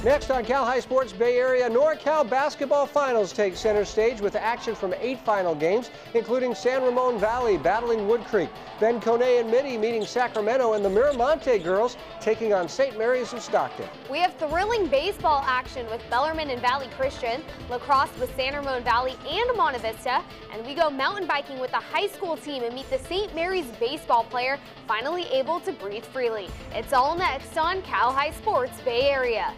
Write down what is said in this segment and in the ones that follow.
Next on Cal High Sports Bay Area, NorCal basketball finals take center stage with action from 8 final games, including San Ramon Valley battling Wood Creek, Ben Conet and Mitty meeting Sacramento, and the Miramonte girls taking on St. Mary's of Stockton. We have thrilling baseball action with Bellarmine and Valley Christian, lacrosse with San Ramon Valley and Monte Vista, and we go mountain biking with the high school team and meet the St. Mary's baseball player finally able to breathe freely. It's all next on Cal High Sports Bay Area.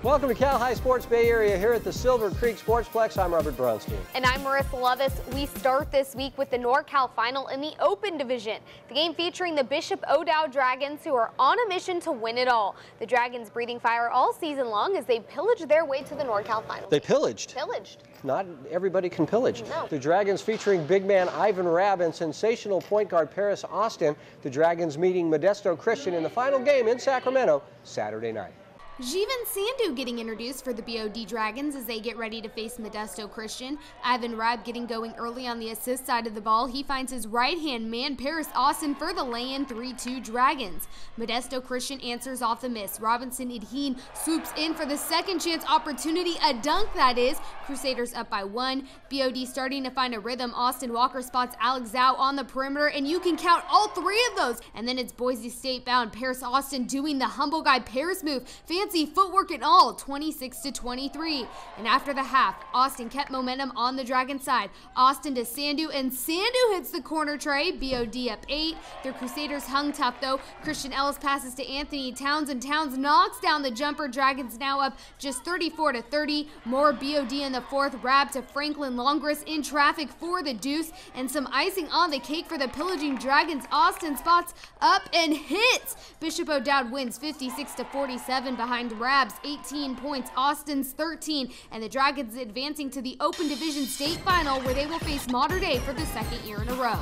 Welcome to Cal High Sports Bay Area here at the Silver Creek Sportsplex. I'm Robert Bronstein. And I'm Marissa Levis. We start this week with the NorCal final in the Open Division. The game featuring the Bishop O'Dowd Dragons, who are on a mission to win it all. The Dragons breathing fire all season long as they pillaged their way to the NorCal final. They pillaged? Pillaged. Not everybody can pillage. No. The Dragons featuring big man Ivan Rabb and sensational point guard Paris Austin. The Dragons meeting Modesto Christian in the final game in Sacramento Saturday night. Jivan Sandhu getting introduced for the BOD Dragons as they get ready to face Modesto Christian. Ivan Rabb getting going early on the assist side of the ball. He finds his right-hand man, Paris Austin, for the lay-in 3-2 Dragons. Modesto Christian answers off the miss. Robinson Idheen swoops in for the second chance opportunity, a dunk that is. Crusaders up by 1. BOD starting to find a rhythm. Austin Walker spots Alex Zhao on the perimeter, and you can count all 3 of those. And then it's Boise State bound. Paris Austin doing the humble guy Paris move. Fancy footwork and all, 26-23. And after the half, Austin kept momentum on the Dragon side. Austin to Sandhu, and Sandhu hits the corner tray. BOD up 8. The Crusaders hung tough though. Christian Ellis passes to Anthony Towns, and Towns knocks down the jumper. Dragons now up just 34-30. More BOD in the fourth. Rabb to Franklin Longris in traffic for the deuce, and some icing on the cake for the pillaging Dragons. Austin spots up and hits. Bishop O'Dowd wins 56-47 behind Rabb's 18 points, Austin's 13, and the Dragons advancing to the Open Division State Final, where they will face Mater Dei for the second year in a row.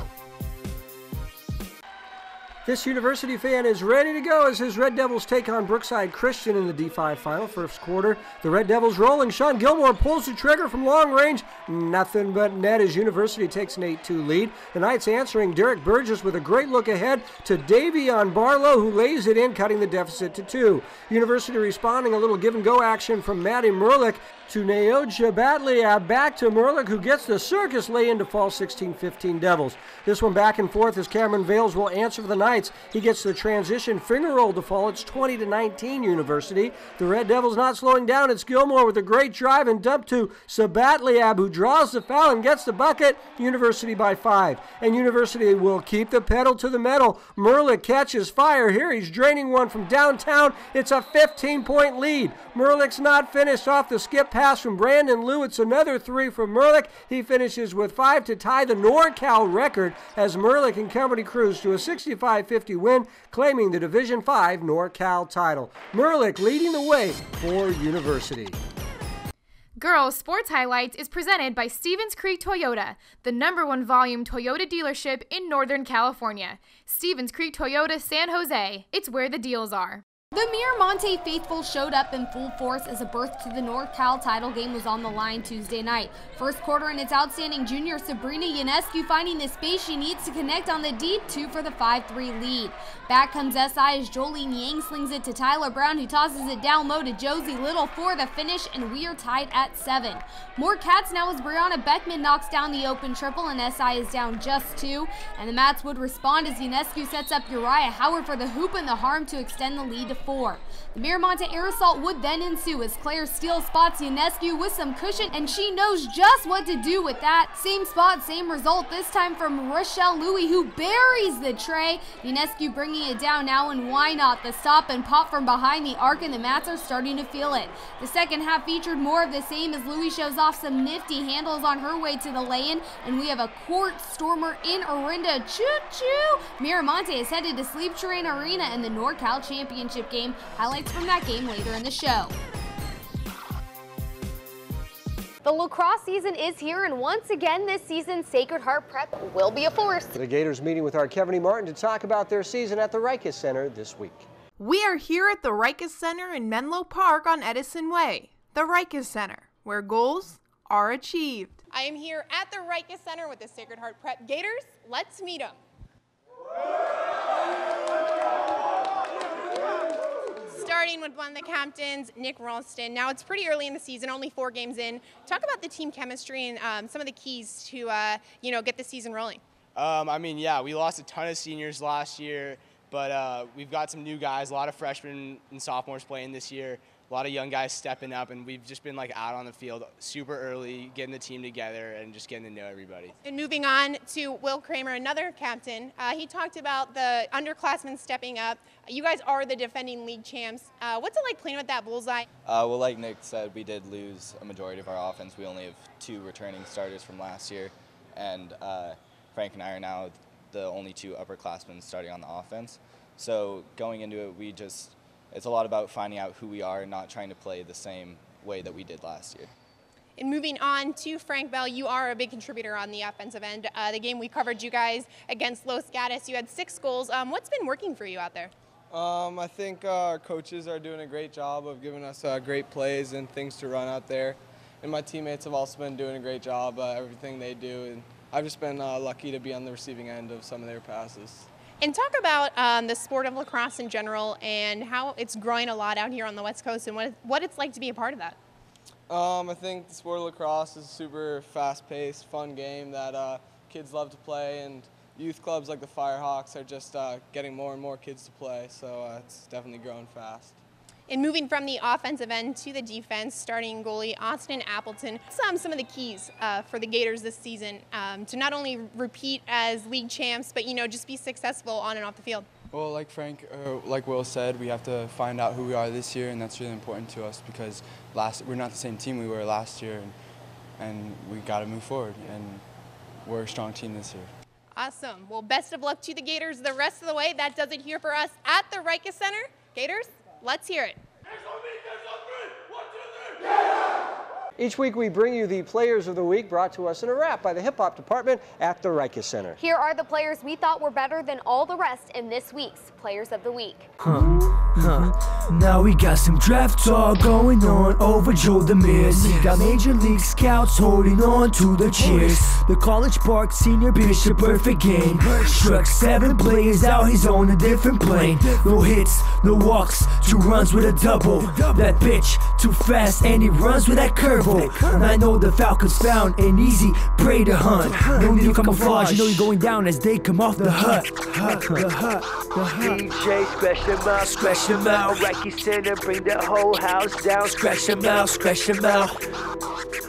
This University fan is ready to go as his Red Devils take on Brookside Christian in the D5 final. First quarter, the Red Devils rolling. Sean Gilmore pulls the trigger from long range. Nothing but net as University takes an 8-2 lead. The Knights answering. Derek Burgess with a great look ahead to Davion Barlow, who lays it in, cutting the deficit to 2. University responding, a little give-and-go action from Maddie Merlick to Neoja Batliab, back to Merlick, who gets the circus lay-in to fall 16-15 Devils. This one back and forth as Cameron Vales will answer for the Knights. He gets the transition finger roll to fall. It's 20-19 University. The Red Devils not slowing down. It's Gilmore with a great drive and dump to Sabatliab, who draws the foul and gets the bucket. University by 5. And University will keep the pedal to the metal. Merlick catches fire here. He's draining one from downtown. It's a 15-point lead. Merlick's not finished off the skip pass from Brandon Liu. It's another 3 from Merlick. He finishes with 5 to tie the NorCal record as Merlick and company cruise to a 65-50 win, claiming the Division 5 NorCal title. Merlick leading the way for University. Girls Sports Highlights is presented by Stevens Creek Toyota, the #1 volume Toyota dealership in Northern California. Stevens Creek Toyota San Jose. It's where the deals are. The Miramonte faithful showed up in full force as a berth to the NorCal title game was on the line Tuesday night. First quarter, and it's outstanding junior Sabrina Ionescu finding the space she needs to connect on the deep 2 for the 5-3 lead. Back comes SI as Jolene Yang slings it to Tyler Brown, who tosses it down low to Josie Little for the finish, and we are tied at 7. More Cats now as Brianna Beckman knocks down the open triple, and SI is down just 2. And the Mats would respond as Ionescu sets up Uriah Howard for the hoop and the harm to extend the lead to 4. The Miramonte air assault would then ensue as Claire Steele spots Ionescu with some cushion, and she knows just what to do with that. Same spot, same result, this time from Rochelle Louie, who buries the tray. Ionescu bringing it down now, and why not? The stop and pop from behind the arc, and the Mats are starting to feel it. The second half featured more of the same as Louie shows off some nifty handles on her way to the lay-in, and we have a court stormer in Orinda. Choo-choo! Miramonte is headed to Sleep Terrain Arena in the NorCal Championship game. Highlights from that game later in the show. The lacrosse season is here, and once again this season, Sacred Heart Prep will be a force. The Gators meeting with our Kevin E. Martin to talk about their season at the Rikus Center this week. We are here at the Rikus Center in Menlo Park on Edison Way. the Rikus Center, where goals are achieved. I am here at the Rikus Center with the Sacred Heart Prep Gators. Let's meet them. Starting with one of the captains, Nick Ralston. Now it's pretty early in the season, only 4 games in. Talk about the team chemistry and some of the keys to get the season rolling. Yeah, we lost a ton of seniors last year, but we've got some new guys, a lot of freshmen and sophomores playing this year, a lot of young guys stepping up, and we've just been out on the field super early, getting the team together and just getting to know everybody. And moving on to Will Kramer, another captain. He talked about the underclassmen stepping up. You guys are the defending league champs. What's it like playing with that bullseye? Well, like Nick said, we did lose a majority of our offense. We only have 2 returning starters from last year, and Frank and I are now the only 2 upperclassmen starting on the offense. So going into it, it's a lot about finding out who we are and not trying to play the same way that we did last year. And moving on to Frank Bell, you are a big contributor on the offensive end. The game we covered you guys against Los Gatos, you had 6 goals. What's been working for you out there? I think our coaches are doing a great job of giving us great plays and things to run out there. And my teammates have also been doing a great job everything they do. And I've just been lucky to be on the receiving end of some of their passes. And talk about the sport of lacrosse in general and how it's growing a lot out here on the West Coast and what it's like to be a part of that. I think the sport of lacrosse is a super fast-paced, fun game that kids love to play, and youth clubs like the Firehawks are just getting more and more kids to play, so it's definitely growing fast. And moving from the offensive end to the defense, starting goalie Austin Appleton, some of the keys for the Gators this season to not only repeat as league champs, but just be successful on and off the field. Well, like like Will said, we have to find out who we are this year, and that's really important to us because we're not the same team we were last year, and we got to move forward, and we're a strong team this year. Awesome. Well, best of luck to the Gators the rest of the way. That does it here for us at the Rikus Center. Gators, let's hear it. Each week we bring you the Players of the Week, brought to us in a wrap by the Hip Hop Department at the Rikus Center. Here are the players we thought were better than all the rest in this week's Players of the Week. Now we got some draft talk going on over Joe Demers. Got Major League scouts holding on to the cheers. The College Park senior pitched a perfect game. Struck 7 players out, he's on a different plane. No hits, no walks, 2 runs with a double. That pitch too fast and he runs with that curveball. And I know the Falcons found an easy prey to hunt. No need to camouflage, you know you're going down as they come off the hut. DJ, scratch them out, Rikus Center, bring the whole house down. Scratch them out.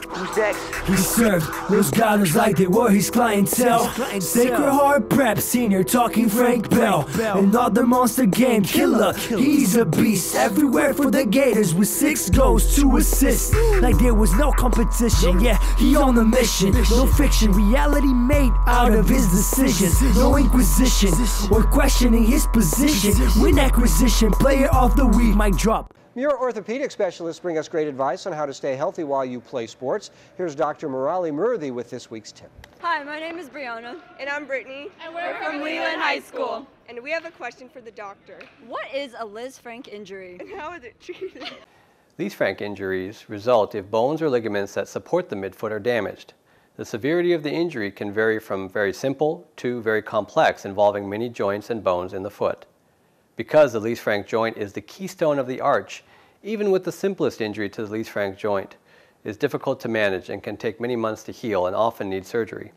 Who's next? He served those guys like they were his clientele. Sacred Heart Prep Senior talking Frank Bell. Another monster game killer, he's a beast. Everywhere for the Gators with 6 goals, 2 assists. Like there was no competition, yeah, he on a mission. No fiction, reality made out of his decisions. No inquisition or questioning his position. Win acquisition, player of the week, mic drop. Your orthopedic specialists bring us great advice on how to stay healthy while you play sports. Here's Dr. Murali Murthy with this week's tip. Hi, my name is Brianna. And I'm Brittany. And we're from Leland High School. And we have a question for the doctor. What is a Lisfranc injury? And how is it treated? Lisfranc injuries result if bones or ligaments that support the midfoot are damaged. The severity of the injury can vary from very simple to very complex, involving many joints and bones in the foot. Because the Lisfranc joint is the keystone of the arch, even with the simplest injury to the Lisfranc joint is difficult to manage and can take many months to heal and often need surgery.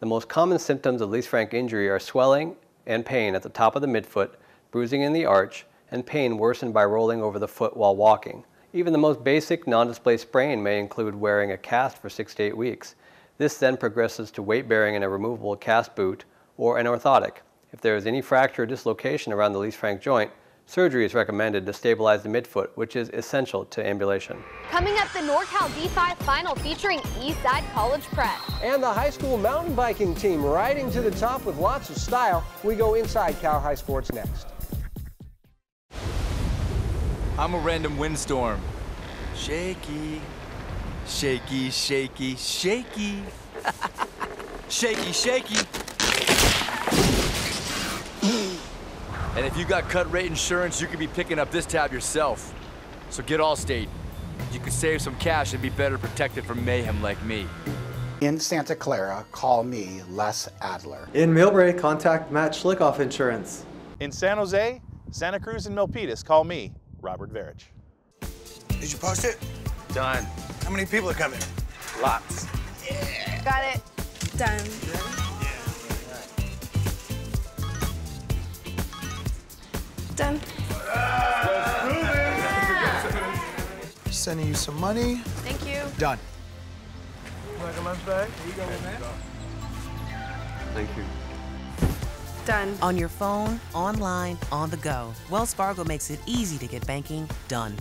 The most common symptoms of Lisfranc injury are swelling and pain at the top of the midfoot, bruising in the arch, and pain worsened by rolling over the foot while walking. Even the most basic non-displaced sprain may include wearing a cast for 6 to 8 weeks. This then progresses to weight bearing in a removable cast boot or an orthotic. If there is any fracture or dislocation around the Lisfranc joint, surgery is recommended to stabilize the midfoot, which is essential to ambulation. Coming up, the NorCal D5 final featuring Eastside College Prep. And the high school mountain biking team riding to the top with lots of style. We go inside Cal High Sports next. I'm a random windstorm. Shaky, shaky, shaky, shaky. Shaky, shaky. And if you got cut rate insurance, you could be picking up this tab yourself. So get Allstate. You could save some cash and be better protected from mayhem like me. In Santa Clara, call me Les Adler. In Millbrae, contact Matt Schlickoff Insurance. In San Jose, Santa Cruz, and Milpitas, call me, Robert Verich. Did you post it? Done. How many people are coming? Lots. Yeah. Got it. Done. Done. Sending you some money. Thank you. Done. Like a lunch bag? Here you go with that. Thank you. Done. On your phone, online, on the go. Wells Fargo makes it easy to get banking done.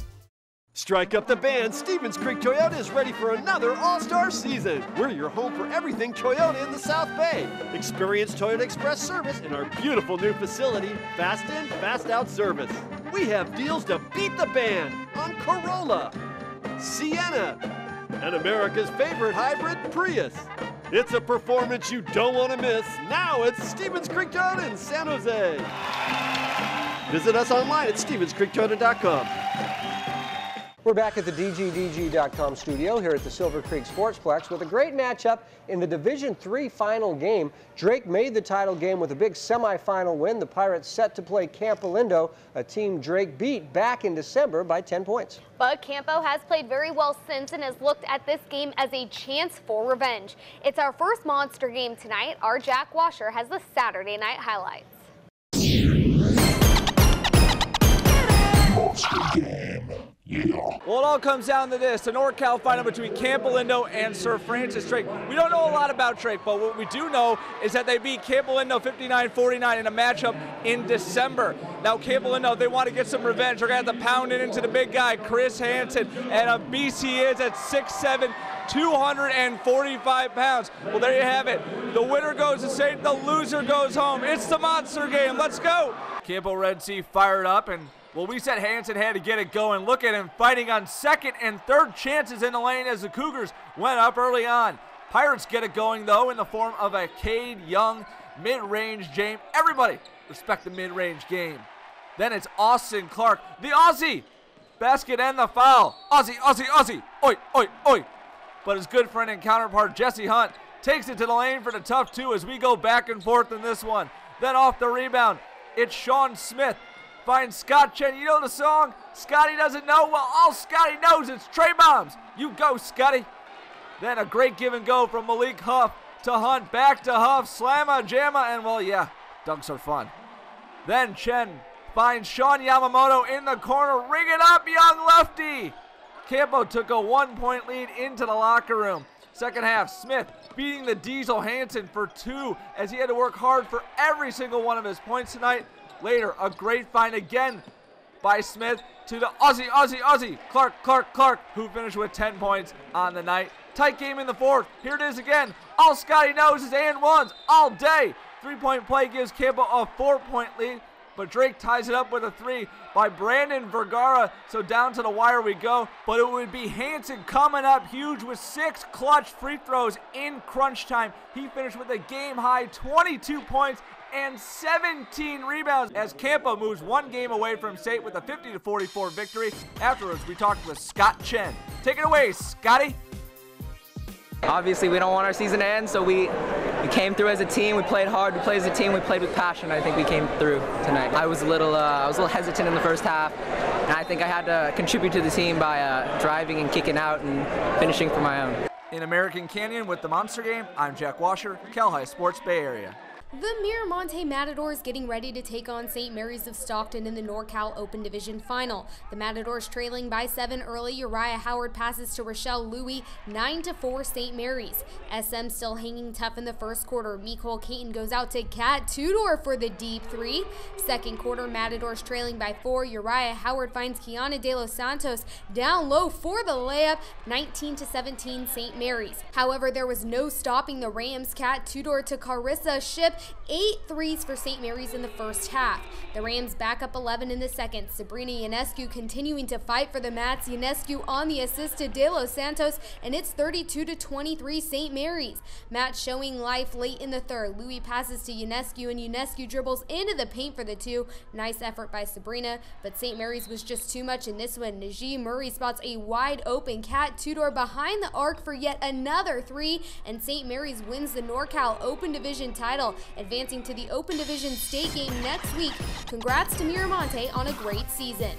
Strike up the band. Stevens Creek Toyota is ready for another all-star season. We're your home for everything Toyota in the South Bay. Experience Toyota Express service in our beautiful new facility, fast in, fast out service. We have deals to beat the band on Corolla, Sienna, and America's favorite hybrid, Prius. It's a performance you don't want to miss. Now it's Stevens Creek Toyota in San Jose. Visit us online at StevensCreekToyota.com. We're back at the DGDG.com studio here at the Silver Creek Sportsplex with a great matchup in the Division III final game. Drake made the title game with a big semifinal win. The Pirates set to play Campo Lindo, a team Drake beat back in December by 10 points. But Campo has played very well since and has looked at this game as a chance for revenge. It's our first monster game tonight. Our Jack Washer has the Saturday night highlights. Monster game. Yeah. Well, it all comes down to this, the NorCal final between Campo Lindo and Sir Francis Drake. We don't know a lot about Drake, but what we do know is that they beat Campo Lindo 59-49 in a matchup in December. Now, Campo Lindo, they want to get some revenge. They're going to have to pound it into the big guy, Chris Hansen, and a beast he is at 6'7", 245 pounds. Well, there you have it. The winner goes to state, the loser goes home. It's the monster game. Let's go. Campo Red Sea fired up, and well, we said Hansen had to get it going. Look at him fighting on second and third chances in the lane as the Cougars went up early on. Pirates get it going, though, in the form of a Cade Young mid-range game. Everybody respect the mid-range game. Then it's Austin Clark, the Aussie. Basket and the foul. Aussie, Aussie, Aussie. Oi, oi, oi. But his good friend and counterpart, Jesse Hunt, takes it to the lane for the tough two as we go back and forth in this one. Then off the rebound, it's Sean Smith. Finds Scott Chen. You know the song? Scotty doesn't know? Well, all Scotty knows is Trey Bombs. You go, Scotty. Then a great give and go from Malik Huff to Hunt. Back to Huff. Slamma, jamma, and well, yeah, dunks are fun. Then Chen finds Sean Yamamoto in the corner. Ring it up, young lefty. Campo took a 1-point lead into the locker room. Second half, Smith beating the Diesel Hansen for 2 as he had to work hard for every single one of his points tonight. Later, a great find again by Smith to the Aussie, Aussie, Aussie, Clark, Clark, Clark, who finished with 10 points on the night. Tight game in the fourth. Here it is again. All Scotty knows is and ones all day. 3-point play gives Campo a 4-point lead, but Drake ties it up with a 3 by Brandon Vergara. So down to the wire we go, but it would be Hansen coming up huge with 6 clutch free throws in crunch time. He finished with a game-high 22 points and 17 rebounds as Campo moves 1 game away from state with a 50-44 victory. Afterwards, we talked with Scott Chen. Take it away, Scotty. Obviously, we don't want our season to end, so we came through as a team. We played hard. We played as a team. We played with passion. I think we came through tonight. I was a little hesitant in the first half, and I think I had to contribute to the team by driving and kicking out and finishing for my own. In American Canyon with the Monster Game, I'm Jack Washer, Cal High Sports Bay Area. The Miramonte Matadors getting ready to take on St. Mary's of Stockton in the NorCal Open Division Final. The Matadors trailing by 7 early. Uriah Howard passes to Rochelle Louie, 9-4 St. Mary's. SM still hanging tough in the first quarter. Nicole Caton goes out to Kat Tudor for the deep 3. Second quarter, Matadors trailing by 4. Uriah Howard finds Kiana De Los Santos down low for the layup, 19-17 St. Mary's. However, there was no stopping the Rams. Kat Tudor to Carissa Ship 8 threes for St. Mary's in the first half. The Rams back up 11 in the second. Sabrina Ionescu continuing to fight for the mats. Ionescu on the assist to De Los Santos, and it's 32-23 St. Mary's. Matt showing life late in the third. Louis passes to Ionescu, and Ionescu dribbles into the paint for the two. Nice effort by Sabrina, but St. Mary's was just too much in this one. Najee Murray spots a wide open Cat Tudor behind the arc for yet another three, and St. Mary's wins the NorCal Open Division title, advancing to the Open Division state game next week. Congrats to Miramonte on a great season.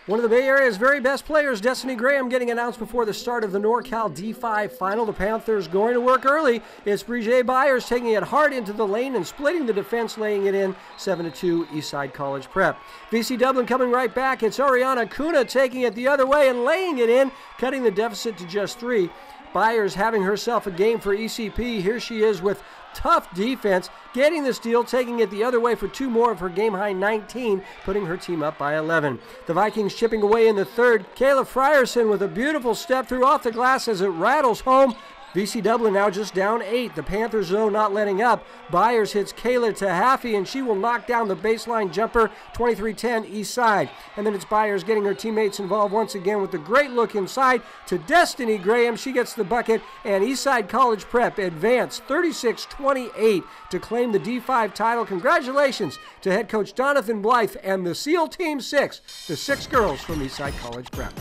One of the Bay Area's very best players, Destiny Graham, getting announced before the start of the NorCal D5 final. The Panthers going to work early. It's Brigitte Byers taking it hard into the lane and splitting the defense, laying it in 7-2 Eastside College Prep. VC Dublin coming right back. It's Ariana Kuna taking it the other way and laying it in, cutting the deficit to just 3. Byers having herself a game for ECP. Here she is with tough defense, getting the steal, taking it the other way for 2 more of her game-high 19, putting her team up by 11. The Vikings chipping away in the third. Kayla Frierson with a beautiful step through off the glass as it rattles home. VC Dublin now just down 8. The Panthers, though, not letting up. Byers hits Kayla Tahaffey, and she will knock down the baseline jumper, 23-10 east side. And then it's Byers getting her teammates involved once again with a great look inside to Destiny Graham. She gets the bucket, and Eastside College Prep advance 36-28 to claim the D5 title. Congratulations to head coach Jonathan Blythe and the SEAL Team 6, the 6 girls from Eastside College Prep.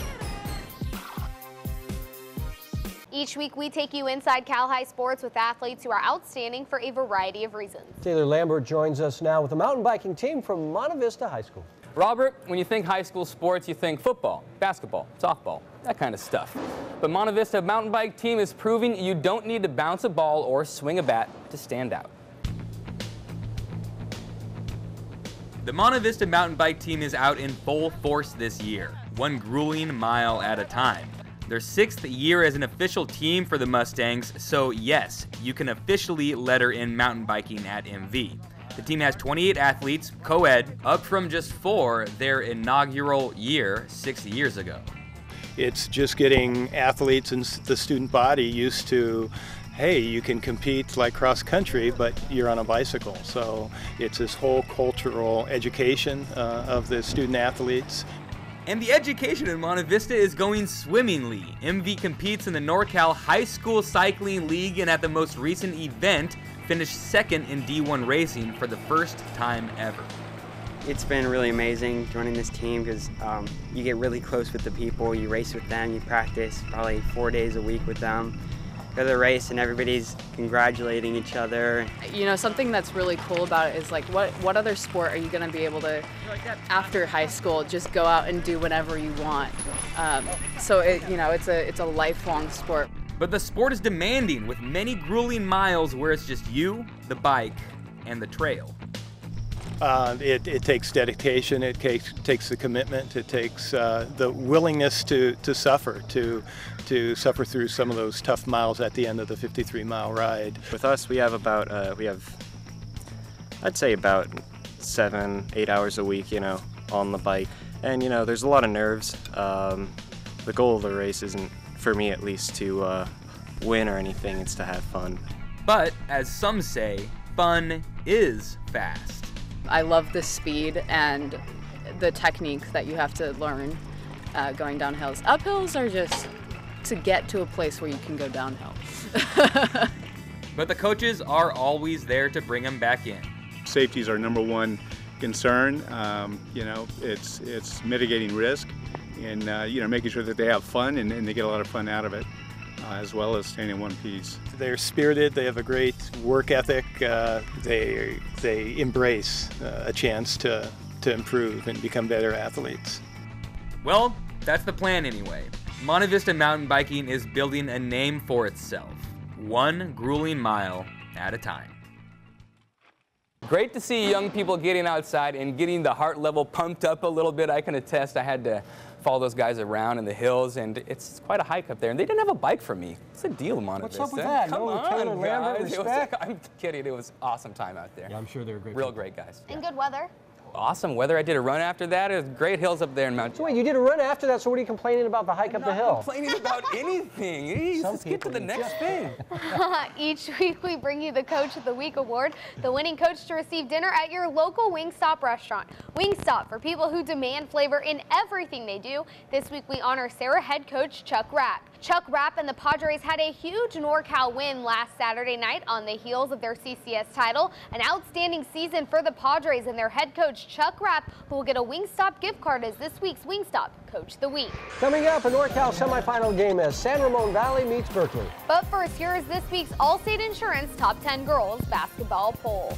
Each week, we take you inside Cal High sports with athletes who are outstanding for a variety of reasons. Taylor Lambert joins us now with the mountain biking team from Monte Vista High School. Robert, when you think high school sports, you think football, basketball, softball, that kind of stuff. But Monte Vista mountain bike team is proving you don't need to bounce a ball or swing a bat to stand out. The Monte Vista mountain bike team is out in full force this year, one grueling mile at a time. Their 6th year as an official team for the Mustangs, so yes, you can officially letter in mountain biking at MV. The team has 28 athletes, co-ed, up from just 4 their inaugural year 6 years ago. It's just getting athletes and the student body used to, hey, you can compete like cross country, but you're on a bicycle. So it's this whole cultural education of the student athletes. And the education in Monte Vista is going swimmingly. MV competes in the NorCal High School Cycling League, and at the most recent event, finished 2nd in D1 racing for the first time ever. It's been really amazing joining this team because you get really close with the people, you race with them, you practice probably 4 days a week with them. Go to the race and everybody's congratulating each other. You know, something that's really cool about it is like what other sport are you going to be able to, after high school, just go out and do whatever you want. So it's a lifelong sport. But the sport is demanding, with many grueling miles where it's just you, the bike, and the trail. It takes dedication, it takes the commitment, it takes the willingness to suffer, to suffer through some of those tough miles at the end of the 53-mile ride. With us, we have about, I'd say about 7-8 hours a week, on the bike. And, there's a lot of nerves. The goal of the race isn't, for me at least, to win or anything, it's to have fun. But, as some say, fun is fast. I love the speed and the technique that you have to learn going down hills. Uphills are just to get to a place where you can go downhill. But the coaches are always there to bring them back in. Safety is our #1 concern. It's mitigating risk and making sure that they have fun and they get a lot of fun out of it, as well as staying in one piece. They're spirited, they have a great work ethic, they embrace a chance to improve and become better athletes. Well, that's the plan anyway. Monte Vista mountain biking is building a name for itself, one grueling mile at a time. Great to see young people getting outside and getting the heart level pumped up a little bit. I can attest I had to follow those guys around in the hills, and it's quite a hike up there. And they didn't have a bike for me. What's the deal, Monte Vista? What's up with that? Come on, Taylor Lambert, guys. respect. I'm kidding. It was an awesome time out there. Yeah, I'm sure they were great. Real great guys. And good weather. awesome weather. I did a run after that. It was great hills up there in Mount. So wait, you did a run after that, so what are you complaining about the hike up the hill? I'm not complaining about anything. Jeez, let's get to the next thing. Each week we bring you the Coach of the Week award, the winning coach to receive dinner at your local Wingstop restaurant. Wingstop, for people who demand flavor in everything they do. This week we honor Sarah head coach Chuck Rapp. Chuck Rapp and the Padres had a huge NorCal win last Saturday night on the heels of their CCS title. An outstanding season for the Padres and their head coach Chuck Rapp, who will get a Wingstop gift card as this week's Wingstop Coach of the Week. Coming up, a NorCal semifinal game as San Ramon Valley meets Berkeley. But first, here is this week's Allstate Insurance Top 10 Girls Basketball Poll.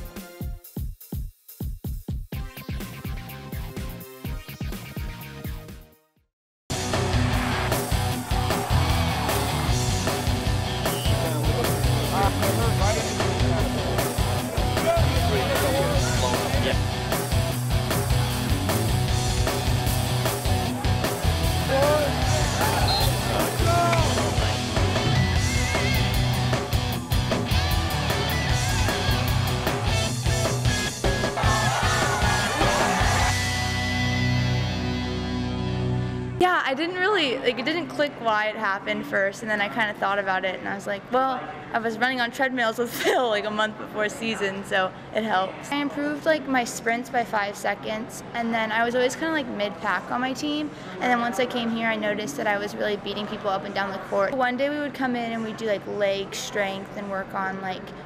Yeah, I didn't really, it didn't click why it happened first, and then I kind of thought about it, and I was like, well, I was running on treadmills with Phil a month before season, so it helps. I improved my sprints by 5 seconds, and then I was always kind of mid-pack on my team, and then once I came here, I noticed that I was really beating people up and down the court. One day we would come in and we'd do leg strength and work on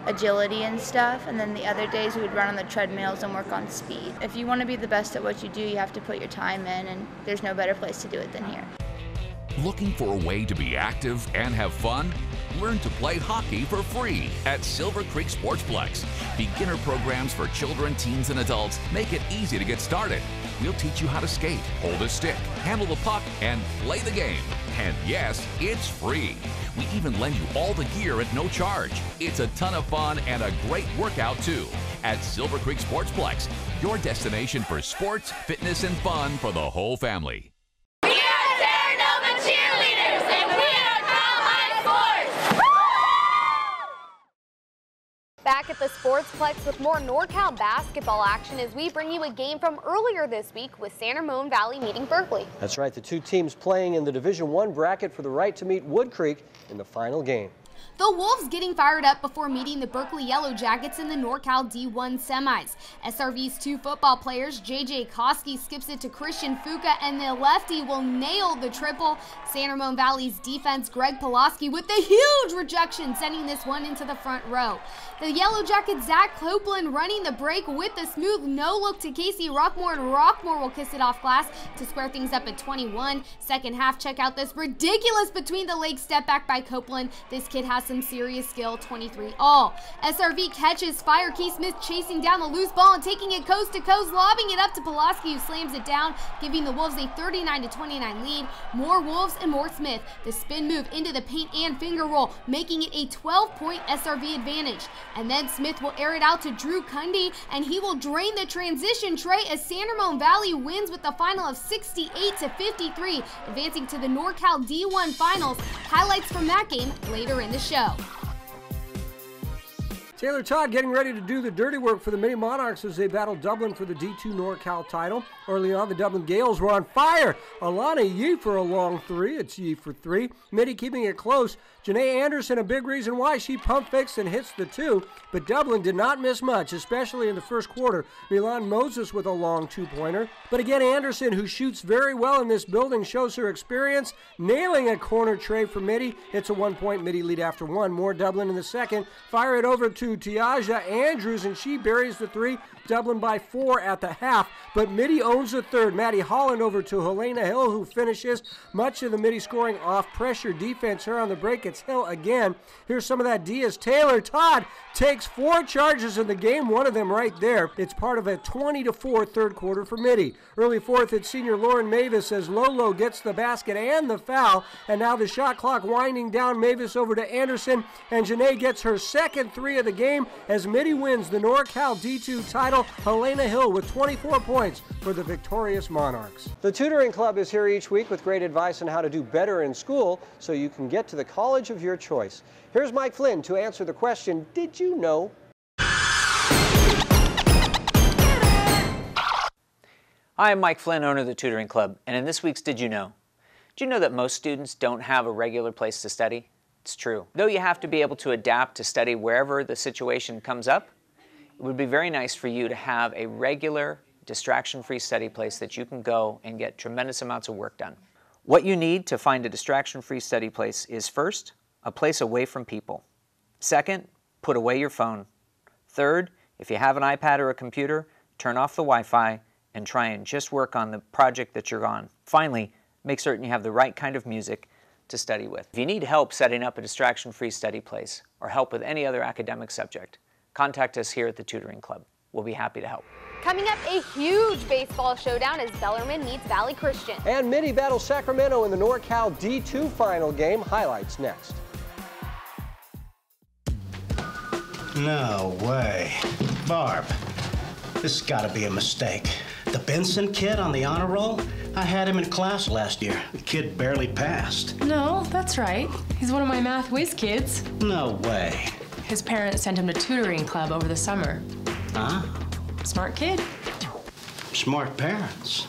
agility and stuff, and then the other days we would run on the treadmills and work on speed. If you want to be the best at what you do, you have to put your time in, and there's no better place to do it than here. Looking for a way to be active and have fun? Learn to play hockey for free at Silver Creek Sportsplex. Beginner programs for children, teens, and adults make it easy to get started. We'll teach you how to skate, hold a stick, handle the puck, and play the game. And yes, it's free. We even lend you all the gear at no charge. It's a ton of fun and a great workout too. At Silver Creek Sportsplex, your destination for sports, fitness, and fun for the whole family. Cheerleaders, and we are Cal High Sports! Back at the Sportsplex with more NorCal basketball action as we bring you a game from earlier this week with San Ramon Valley meeting Berkeley. That's right, the two teams playing in the Division I bracket for the right to meet Wood Creek in the final game. The Wolves getting fired up before meeting the Berkeley Yellow Jackets in the NorCal D1 semis. SRV's two football players, J.J. Koski skips it to Christian Fuca, and the lefty will nail the triple. San Ramon Valley's defense, Greg Pulaski, with the huge rejection, sending this one into the front row. The Yellow Jackets, Zach Copeland, running the break with the smooth no-look to Casey Rockmore, and Rockmore will kiss it off glass to square things up at 21. Second half, check out this ridiculous between the legs step back by Copeland. This kid has some serious skill, 23-all. SRV catches Fire Key Smith chasing down the loose ball and taking it coast to coast, lobbing it up to Pulaski, who slams it down, giving the Wolves a 39-29 lead. More Wolves and more Smith. The spin move into the paint and finger roll, making it a 12-point SRV advantage. And then Smith will air it out to Drew Cundy, and he will drain the transition tray as San Ramon Valley wins with the final of 68-53, advancing to the NorCal D1 finals. Highlights from that game later in the show. Taylor Todd getting ready to do the dirty work for the Mini Monarchs as they battle Dublin for the D2 NorCal title. Early on, the Dublin Gales were on fire. Alana Yee for a long three. It's Yee for three. Midi keeping it close. Janae Anderson, a big reason why, she pump fakes and hits the two, but Dublin did not miss much, especially in the first quarter. Milan Moses with a long two-pointer. But again, Anderson, who shoots very well in this building, shows her experience, nailing a corner tray for Midi. It's a 1-point Midi lead after one. More Dublin in the second. Fire it over to Tiaja Andrews, and she buries the three. Dublin by 4 at the half, but Midi owns the third. Maddie Holland over to Helena Hill, who finishes. Much of the Midi scoring off pressure defense. Her on the break, it's Hill again. Here's some of that D as Taylor Todd takes 4 charges in the game, one of them right there. It's part of a 20-4 third quarter for Midi. Early fourth, it's senior Lauren Mavis as Lolo gets the basket and the foul, and now the shot clock winding down. Mavis over to Anderson, and Janae gets her second three of the game as Midi wins the NorCal D2 title. Helena Hill with 24 points for the victorious Monarchs. The Tutoring Club is here each week with great advice on how to do better in school so you can get to the college of your choice. Here's Mike Flynn to answer the question, did you know? Hi, I'm Mike Flynn, owner of the Tutoring Club, and in this week's Did You Know? Did you know that most students don't have a regular place to study? It's true. Though you have to be able to adapt to study wherever the situation comes up, it would be very nice for you to have a regular, distraction-free study place that you can go and get tremendous amounts of work done. What you need to find a distraction-free study place is first, a place away from people. Second, put away your phone. Third, if you have an iPad or a computer, turn off the Wi-Fi and try and just work on the project that you're on. Finally, make certain you have the right kind of music to study with. If you need help setting up a distraction-free study place or help with any other academic subject, contact us here at the Tutoring Club. We'll be happy to help. Coming up, a huge baseball showdown as Bellarmine meets Valley Christian. And Mini battles Sacramento in the NorCal D2 final game. Highlights next. No way. Barb, this has got to be a mistake. The Benson kid on the honor roll? I had him in class last year. The kid barely passed. No, that's right. He's one of my math whiz kids. No way. His parents sent him to tutoring club over the summer. Huh? Smart kid. Smart parents.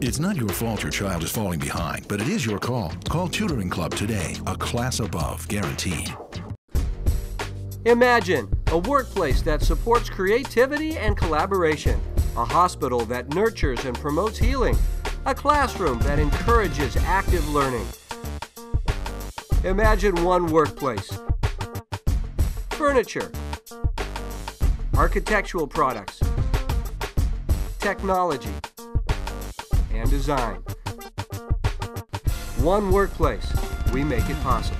It's not your fault your child is falling behind, but it is your call. Call Tutoring Club today. A class above, guaranteed. Imagine a workplace that supports creativity and collaboration, a hospital that nurtures and promotes healing, a classroom that encourages active learning. Imagine one workplace. Furniture, architectural products, technology, and design. One workplace, we make it possible.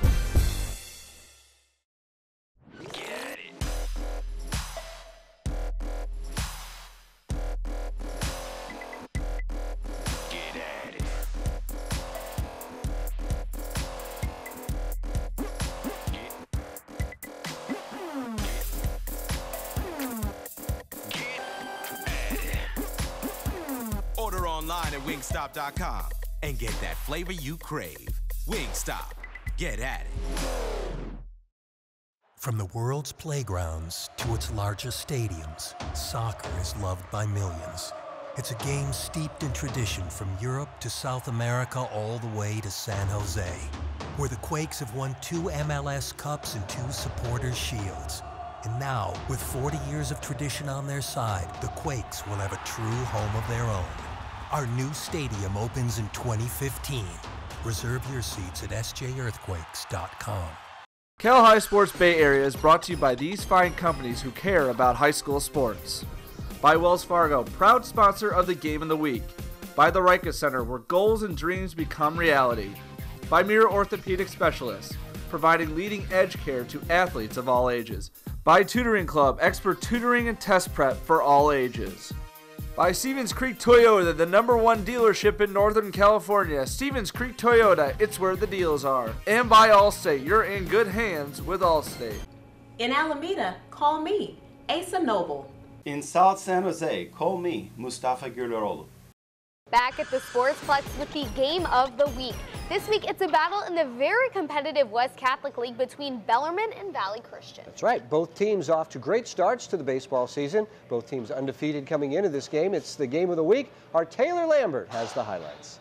Order online at Wingstop.com and get that flavor you crave. Wingstop. Get at it. From the world's playgrounds to its largest stadiums, soccer is loved by millions. It's a game steeped in tradition from Europe to South America all the way to San Jose, where the Quakes have won 2 MLS Cups and 2 Supporters Shields. And now, with 40 years of tradition on their side, the Quakes will have a true home of their own. Our new stadium opens in 2015. Reserve your seats at sjearthquakes.com. Cal High Sports Bay Area is brought to you by these fine companies who care about high school sports. By Wells Fargo, proud sponsor of the Game of the Week. By the Rika Center, where goals and dreams become reality. By Mira Orthopedic Specialists, providing leading-edge care to athletes of all ages. By Tutoring Club, expert tutoring and test prep for all ages. By Stevens Creek Toyota, the #1 dealership in Northern California. Stevens Creek Toyota, it's where the deals are. And by Allstate, you're in good hands with Allstate. In Alameda, call me, Asa Noble. In South San Jose, call me, Mustafa Gülleroğlu. Back at the Sportsplex with the Game of the Week. This week, it's a battle in the very competitive West Catholic League between Bellarmine and Valley Christian. That's right. Both teams off to great starts to the baseball season. Both teams undefeated coming into this game. It's the Game of the Week. Our Taylor Lambert has the highlights.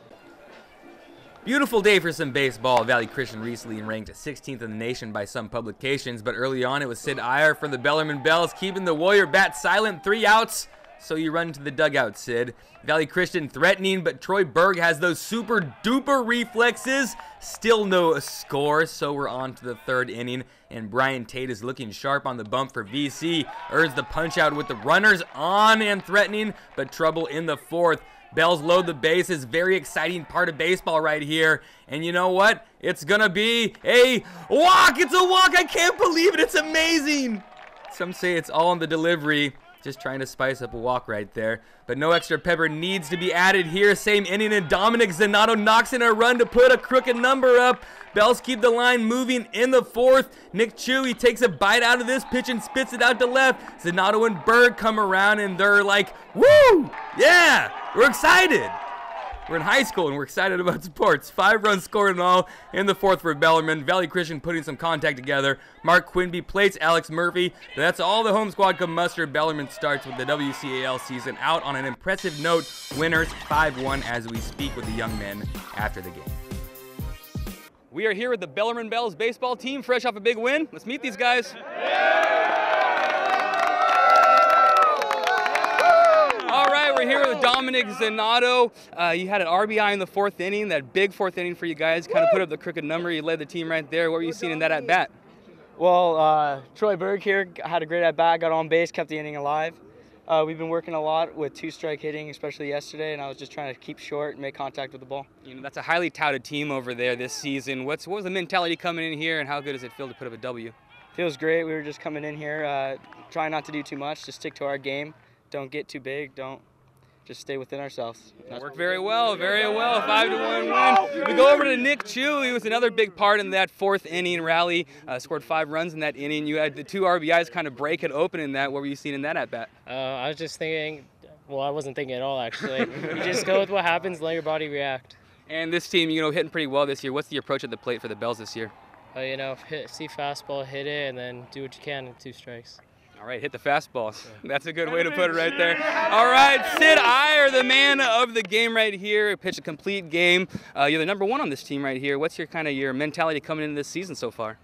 Beautiful day for some baseball. Valley Christian recently ranked 16th in the nation by some publications, but early on it was Sid Iyer from the Bellarmine Bells keeping the Warrior bat silent, 3 outs. So you run to the dugout, Sid. Valley Christian threatening, but Troy Berg has those super duper reflexes. Still no score, so we're on to the 3rd inning. And Brian Tate is looking sharp on the bump for VC. Urges the punch out with the runners on and threatening, but trouble in the 4th. Bells load the bases. Very exciting part of baseball right here. And you know what? It's gonna be a walk. It's a walk. I can't believe it. It's amazing. Some say it's all in the delivery. Just trying to spice up a walk right there. But no extra pepper needs to be added here. Same inning, and Dominic Zanato knocks in a run to put a crooked number up. Bells keep the line moving in the 4th. Nick Chu, he takes a bite out of this pitch and spits it out to left. Zanato and Berg come around, and they're like, woo! Yeah! We're excited! We're in high school and we're excited about sports. 5 runs scored in all in the 4th for Bellarmine. Valley Christian putting some contact together. Mark Quinby plates Alex Murphy. That's all the home squad can muster. Bellarmine starts with the WCAL season out on an impressive note. Winners 5-1 as we speak with the young men after the game. We are here with the Bellarmine Bells baseball team, fresh off a big win. Let's meet these guys. All right, we're here with Dominic Zanato. You had an RBI in the 4th inning, that big 4th inning for you guys. Kind of put up the crooked number. You led the team right there. What were you seeing in that at bat? Well, Troy Berg here had a great at bat, got on base, kept the inning alive. We've been working a lot with 2-strike hitting, especially yesterday, and I was just trying to keep short and make contact with the ball. You know, that's a highly touted team over there this season. What was the mentality coming in here, and how good does it feel to put up a W? Feels great. We were just coming in here, trying not to do too much, just stick to our game. Don't get too big. Don't just stay within ourselves. Worked very well, very well. 5-1 win. We go over to Nick Chu. He was another big part in that 4th inning rally. Scored 5 runs in that inning. You had the 2 RBIs kind of break it open in that. What were you seeing in that at bat? I was just thinking. Well, I wasn't thinking at all actually. You just go with what happens, let your body react. And this team, you know, hitting pretty well this year. What's the approach at the plate for the Bells this year? You know, see fastball, hit it, and then do what you can in 2 strikes. All right, hit the fastballs. That's a good way to put it right there. All right, Sid Iyer, the man of the game right here. Pitched a complete game. You're the number 1 on this team right here. What's your your mentality coming into this season so far?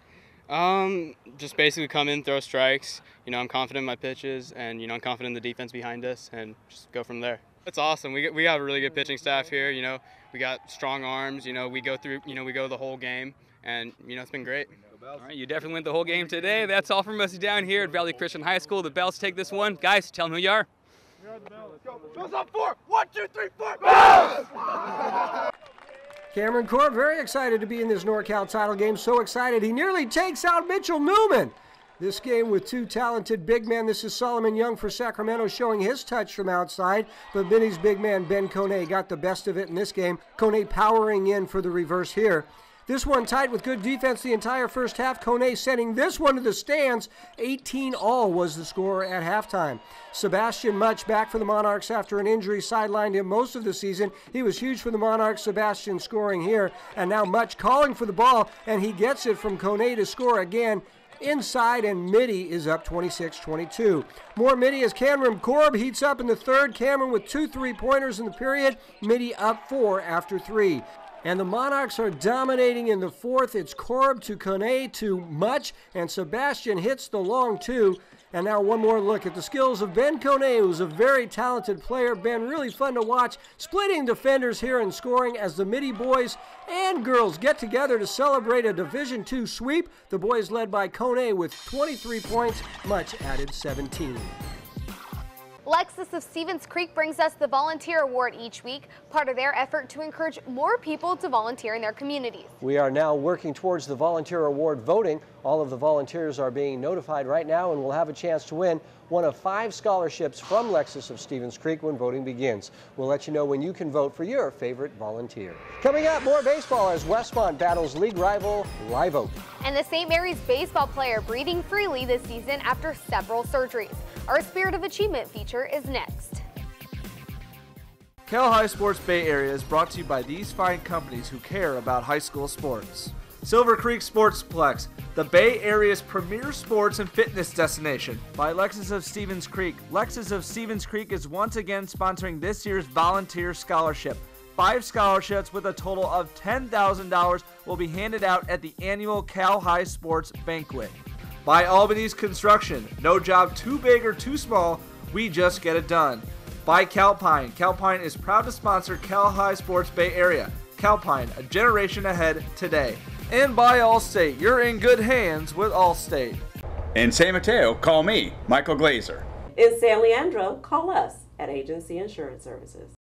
Just basically come in, throw strikes. You know, I'm confident in my pitches, and you know, I'm confident in the defense behind us, and just go from there. It's awesome. We have a really good pitching staff here. You know, we got strong arms. You know, we go the whole game, and you know, it's been great. All right, you definitely went the whole game today. That's all from us down here at Valley Christian High School. The Bells take this one. Guys, tell them who you are. We are the Bells. Let's go. Bells on 4. 1, 2, 3, 4. Bells! Cameron Corb very excited to be in this NorCal title game. So excited he nearly takes out Mitchell Newman. This game with 2 talented big men. This is Solomon Young for Sacramento showing his touch from outside. But Benny's big man, Ben Kone, got the best of it in this game. Kone powering in for the reverse here. This one tight with good defense the entire first half. Kone sending this one to the stands. 18-all was the score at halftime. Sebastian Much back for the Monarchs after an injury sidelined him most of the season. He was huge for the Monarchs. Sebastian scoring here. And now Much calling for the ball, and he gets it from Kone to score again. Inside, and Mitty is up 26-22. More Mitty as Cameron Corb heats up in the 3rd. Cameron with 2 3-pointers in the period. Mitty up 4 after 3. And the Monarchs are dominating in the 4th. It's Corb to Kone to Much, and Sebastian hits the long 2. And now one more look at the skills of Ben Kone, who's a very talented player. Ben, really fun to watch, splitting defenders here and scoring as the Mitty boys and girls get together to celebrate a Division II sweep. The boys led by Kone with 23 points, Much added 17. Lexus of Stevens Creek brings us the Volunteer Award each week, part of their effort to encourage more people to volunteer in their communities. We are now working towards the Volunteer Award voting. All of the volunteers are being notified right now and will have a chance to win one of 5 scholarships from Lexus of Stevens Creek when voting begins. We'll let you know when you can vote for your favorite volunteer. Coming up, more baseball as Westmont battles league rival Live Oak. And the St. Mary's baseball player breathing freely this season after several surgeries. Our Spirit of Achievement feature is next. Cal High Sports Bay Area is brought to you by these fine companies who care about high school sports. Silver Creek Sportsplex, the Bay Area's premier sports and fitness destination. By Lexus of Stevens Creek. Lexus of Stevens Creek is once again sponsoring this year's Volunteer Scholarship. 5 scholarships with a total of $10,000 will be handed out at the annual Cal High Sports Banquet. By Albany's Construction, no job too big or too small, we just get it done. By Calpine, Calpine is proud to sponsor Cal High Sports Bay Area. Calpine, a generation ahead today. And by Allstate, you're in good hands with Allstate. In San Mateo, call me, Michael Glazer. In San Leandro, call us at Agency Insurance Services.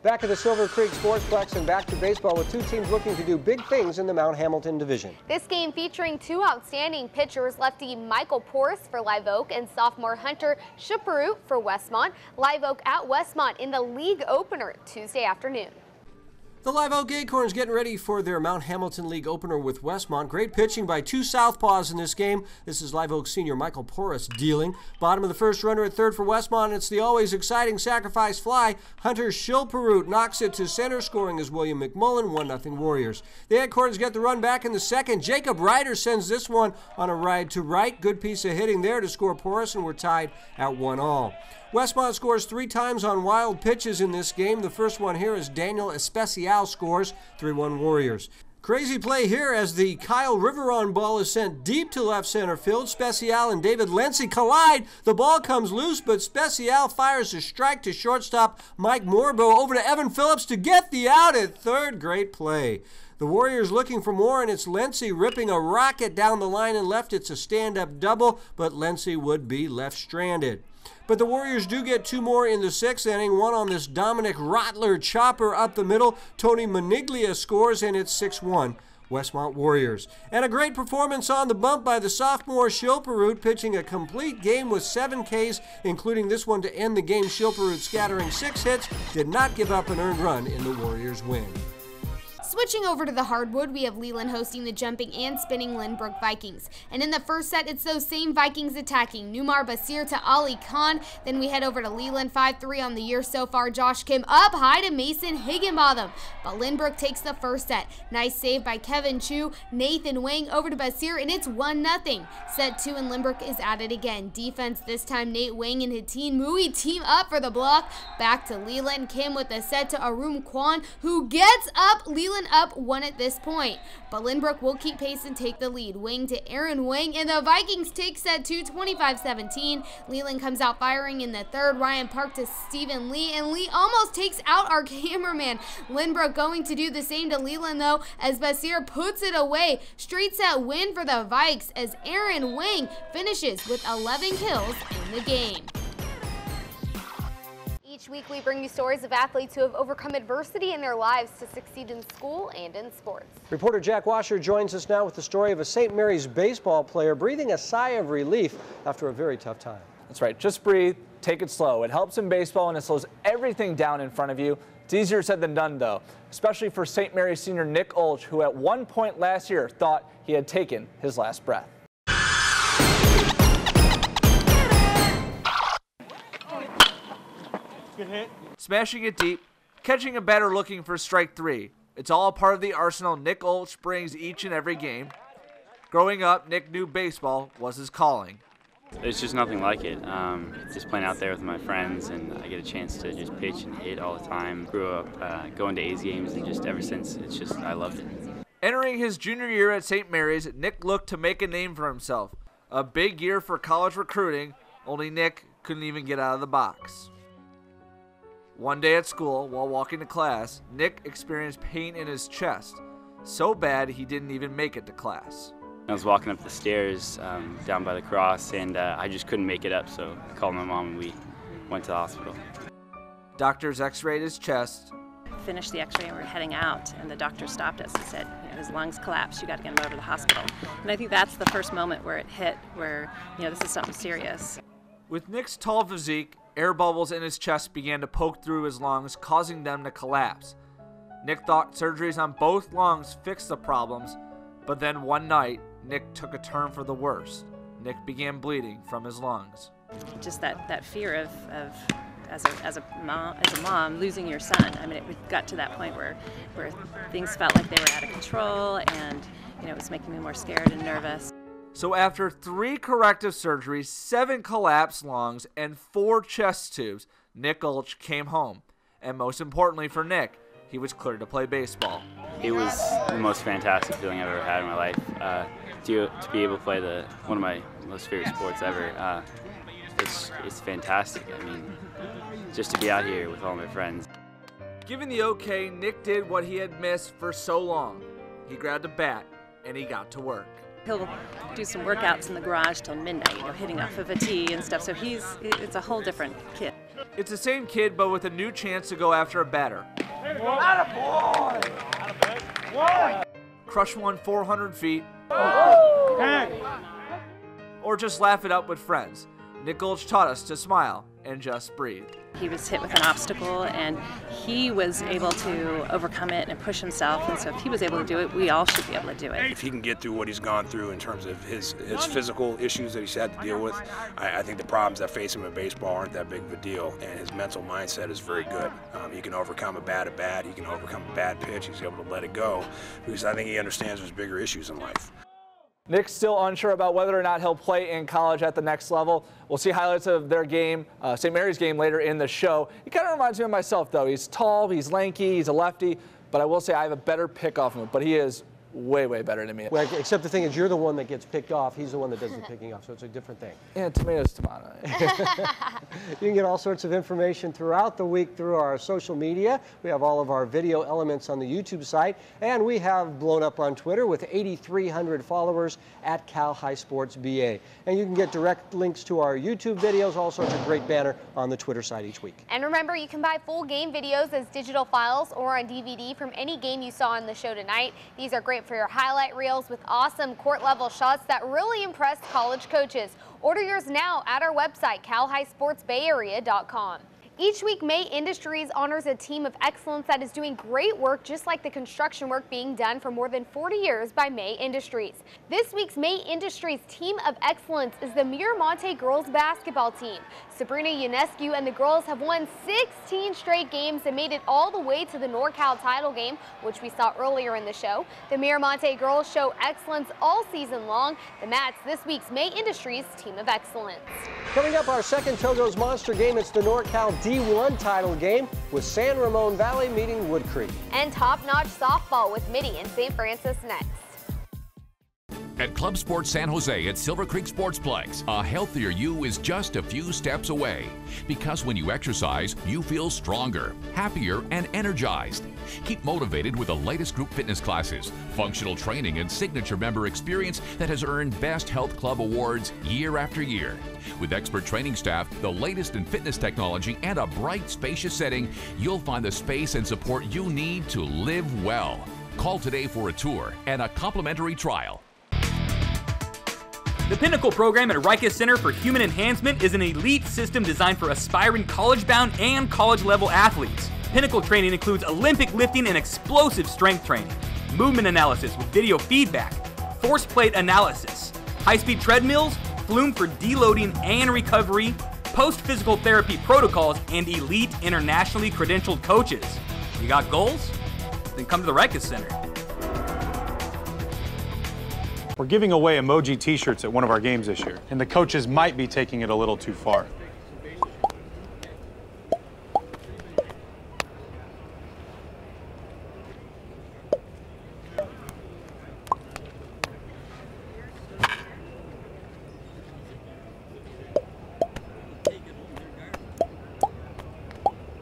Back at the Silver Creek Sportsplex and back to baseball with 2 teams looking to do big things in the Mount Hamilton division. This game featuring 2 outstanding pitchers, lefty Michael Porras for Live Oak and sophomore Hunter Chaparute for Westmont. Live Oak at Westmont in the league opener Tuesday afternoon. The Live Oak Acorns getting ready for their Mount Hamilton League opener with Westmont. Great pitching by two southpaws in this game. This is Live Oak senior Michael Porras dealing. Bottom of the first, runner at third for Westmont. It's the always exciting sacrifice fly. Hunter Schilperut knocks it to center, scoring as William McMullen, 1-0 Warriors. The Acorns get the run back in the second. Jacob Ryder sends this one on a ride to right. Good piece of hitting there to score Porras, and we're tied at 1-1. Westmont scores 3 times on wild pitches in this game. The first one here is Daniel Especial scores, 3-1 Warriors. Crazy play here as the Kyle Riveron ball is sent deep to left center field. Special and David Lency collide. The ball comes loose, but Special fires a strike to shortstop Mike Morbo over to Evan Phillips to get the out at third. Great play. The Warriors looking for more, and it's Lency ripping a rocket down the line and left. It's a stand-up double, but Lency would be left stranded. But the Warriors do get 2 more in the 6th inning, one on this Dominic Rotler chopper up the middle. Tony Maniglia scores, and it's 6-1 Westmont Warriors. And a great performance on the bump by the sophomore Schilperut, pitching a complete game with 7 Ks, including this one to end the game. Schilperut scattering 6 hits, did not give up an earned run in the Warriors' win. Switching over to the hardwood, we have Leland hosting the jumping and spinning Lynbrook Vikings. And in the first set, it's those same Vikings attacking. Numar Basir to Ali Khan. Then we head over to Leland, 5-3 on the year so far. Josh Kim up high to Mason Higginbotham. But Lynbrook takes the first set. Nice save by Kevin Chu. Nathan Wang over to Basir, and it's 1-0. Set 2 and Lynbrook is at it again. Defense this time, Nate Wang and Hateen Mui team up for the block. Back to Leland. Kim with the set to Arum Kwan, who gets up. Leland up 1 at this point, but Lynbrook will keep pace and take the lead. Wang to Aaron Wang, and the Vikings take set 2, 25-17. Leland comes out firing in the third. Ryan Park to Stephen Lee, and Lee almost takes out our cameraman. Lynbrook going to do the same to Leland, though, as Basir puts it away. Straight set win for the Vikes as Aaron Wang finishes with 11 kills in the game. Each week we bring you stories of athletes who have overcome adversity in their lives to succeed in school and in sports. Reporter Jack Washer joins us now with the story of a St. Mary's baseball player breathing a sigh of relief after a very tough time. That's right. Just breathe. Take it slow. It helps in baseball and it slows everything down in front of you. It's easier said than done, though, especially for St. Mary's senior Nick Olch, who at one point last year thought he had taken his last breath. Good hit. Smashing it deep, catching a batter looking for strike 3. It's all part of the arsenal Nick Olch brings each and every game. Growing up, Nick knew baseball was his calling. There's just nothing like it. Just playing out there with my friends, and I get a chance to just pitch and hit all the time. Grew up going to A's games, and just ever since, it's just, I loved it. Entering his junior year at St. Mary's, Nick looked to make a name for himself. A big year for college recruiting, only Nick couldn't even get out of the box. One day at school, while walking to class, Nick experienced pain in his chest, so bad he didn't even make it to class. I was walking up the stairs down by the cross, and I just couldn't make it up, so I called my mom and we went to the hospital. Doctors x-rayed his chest. Finished the x-ray and we were heading out, and the doctor stopped us and said, his lungs collapsed, you got to get him over to the hospital. And I think that's the first moment where it hit, where, this is something serious. With Nick's tall physique, air bubbles in his chest began to poke through his lungs, causing them to collapse. Nick thought surgeries on both lungs fixed the problems, but then one night, Nick took a turn for the worse. Nick began bleeding from his lungs. Just that fear of as a mom losing your son. I mean, it got to that point where things felt like they were out of control, and it was making me more scared and nervous. So after 3 corrective surgeries, 7 collapsed lungs, and 4 chest tubes, Nick Olch came home. And most importantly for Nick, he was cleared to play baseball. It was the most fantastic feeling I've ever had in my life. To be able to play one of my most favorite sports ever, it's fantastic. I mean, just to be out here with all my friends. Given the okay, Nick did what he had missed for so long. He grabbed a bat and he got to work. He'll do some workouts in the garage till midnight, hitting off of a tee and stuff, so it's a whole different kid. It's the same kid, but with a new chance to go after a batter. Crush one 400 feet, or just laugh it up with friends. Nick Gulch taught us to smile and just breathe. He was hit with an obstacle and he was able to overcome it and push himself, and so if he was able to do it, we all should be able to do it. If he can get through what he's gone through in terms of his physical issues that he's had to deal with, I think the problems that face him in baseball aren't that big of a deal, and his mental mindset is very good. He can overcome a bad at bat, he can overcome a bad pitch, he's able to let it go, because I think he understands there's bigger issues in life. Nick's still unsure about whether or not he'll play in college at the next level. We'll see highlights of their game, St. Mary's game, later in the show. He kind of reminds me of myself, though. He's tall, he's lanky, he's a lefty, but I will say I have a better pick off of him, but he is way, way better than me. Well, except the thing is, you're the one that gets picked off. He's the one that does the picking off, so it's a different thing. Yeah, tomatoes, tomato. You can get all sorts of information throughout the week through our social media. We have all of our video elements on the YouTube site, and we have blown up on Twitter with 8,300 followers at Cal High Sports BA. And you can get direct links to our YouTube videos, all sorts of great banner on the Twitter site each week. And remember, you can buy full game videos as digital files or on DVD from any game you saw on the show tonight. These are great for your highlight reels with awesome court-level shots that really impressed college coaches. Order yours now at our website, calhighsportsbayarea.com. Each week, May Industries honors a team of excellence that is doing great work, just like the construction work being done for more than 40 years by May Industries. This week's May Industries Team of Excellence is the Miramonte girls basketball team. Sabrina Ionescu and the girls have won 16 straight games and made it all the way to the NorCal title game, which we saw earlier in the show. The Miramonte girls show excellence all season long, and that's this week's May Industries Team of Excellence. Coming up, our second Togo's Monster game. It's the NorCal D1 title game with San Ramon Valley meeting Wood Creek. And top-notch softball with Mitty and St. Francis next. At Club Sports San Jose at Silver Creek Sportsplex, a healthier you is just a few steps away. Because when you exercise, you feel stronger, happier, and energized. Keep motivated with the latest group fitness classes, functional training, and signature member experience that has earned Best Health Club awards year after year. With expert training staff, the latest in fitness technology, and a bright, spacious setting, you'll find the space and support you need to live well. Call today for a tour and a complimentary trial. The Pinnacle program at Rikers Center for Human Enhancement is an elite system designed for aspiring college-bound and college-level athletes. Pinnacle training includes Olympic lifting and explosive strength training, movement analysis with video feedback, force plate analysis, high-speed treadmills, flume for deloading and recovery, post-physical therapy protocols, and elite internationally credentialed coaches. You got goals? Then come to the Rikers Center. We're giving away emoji t-shirts at one of our games this year, and the coaches might be taking it a little too far.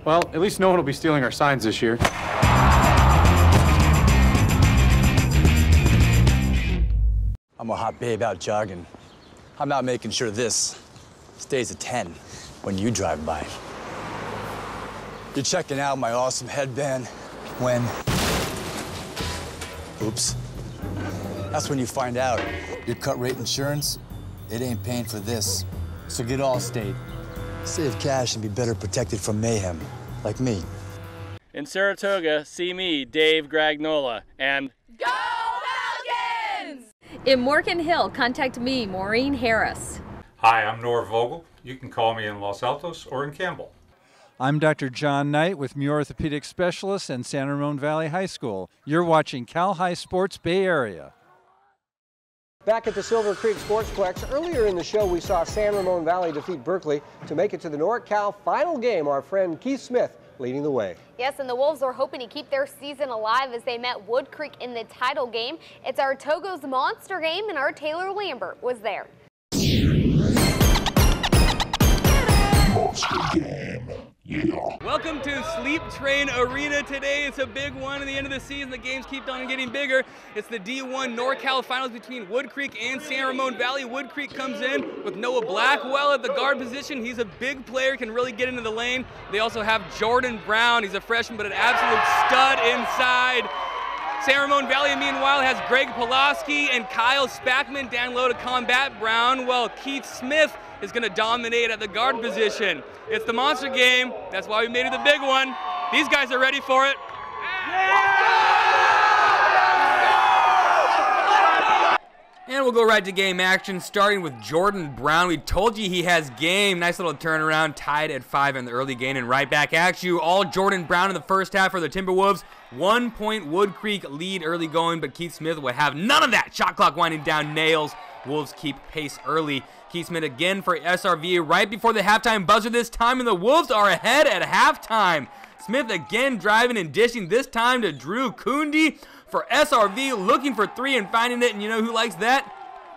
Well, at least no one will be stealing our signs this year. I'm a hot babe out jogging. I'm out making sure this stays a 10 when you drive by. You're checking out my awesome headband when... Oops. That's when you find out your cut rate insurance, it ain't paying for this. So get Allstate. Save cash and be better protected from mayhem, like me. In Saratoga, see me, Dave Gragnola, and... Go Falcons! In Morgan Hill, contact me, Maureen Harris. Hi, I'm Nora Vogel. You can call me in Los Altos or in Campbell. I'm Dr. John Knight with Muir Orthopedic Specialists and San Ramon Valley High School. You're watching Cal High Sports Bay Area. Back at the Silver Creek Sportsplex, earlier in the show we saw San Ramon Valley defeat Berkeley to make it to the NorCal final game. Our friend Keith Smith leading the way. Yes, and the Wolves are hoping to keep their season alive as they met Wood Creek in the title game. It's our Togo's Monster game, and our Taylor Lambert was there. Monster game. Yeah. Welcome to Sleep Train Arena today. It's a big one at the end of the season. The games keep on getting bigger. It's the D1 NorCal Finals between Wood Creek and San Ramon Valley. Wood Creek comes in with Noah Blackwell at the guard position. He's a big player, can really get into the lane. They also have Jordan Brown. He's a freshman, but an absolute stud inside. San Ramon Valley, meanwhile, has Greg Pulaski and Kyle Spackman down low to combat Brown, while Keith Smith is going to dominate at the guard position. It's the monster game. That's why we made it the big one. These guys are ready for it. And we'll go right to game action, starting with Jordan Brown. We told you he has game. Nice little turnaround, tied at 5 in the early game, and right back at you. All Jordan Brown in the first half for the Timberwolves. 1 point Wood Creek lead early going, but Keith Smith would have none of that. Shot clock winding down, nails. Wolves keep pace early. Keith Smith again for SRV right before the halftime buzzer this time, and the Wolves are ahead at halftime. Smith again driving and dishing, this time to Drew Kundi for SRV, looking for 3 and finding it, and you know who likes that?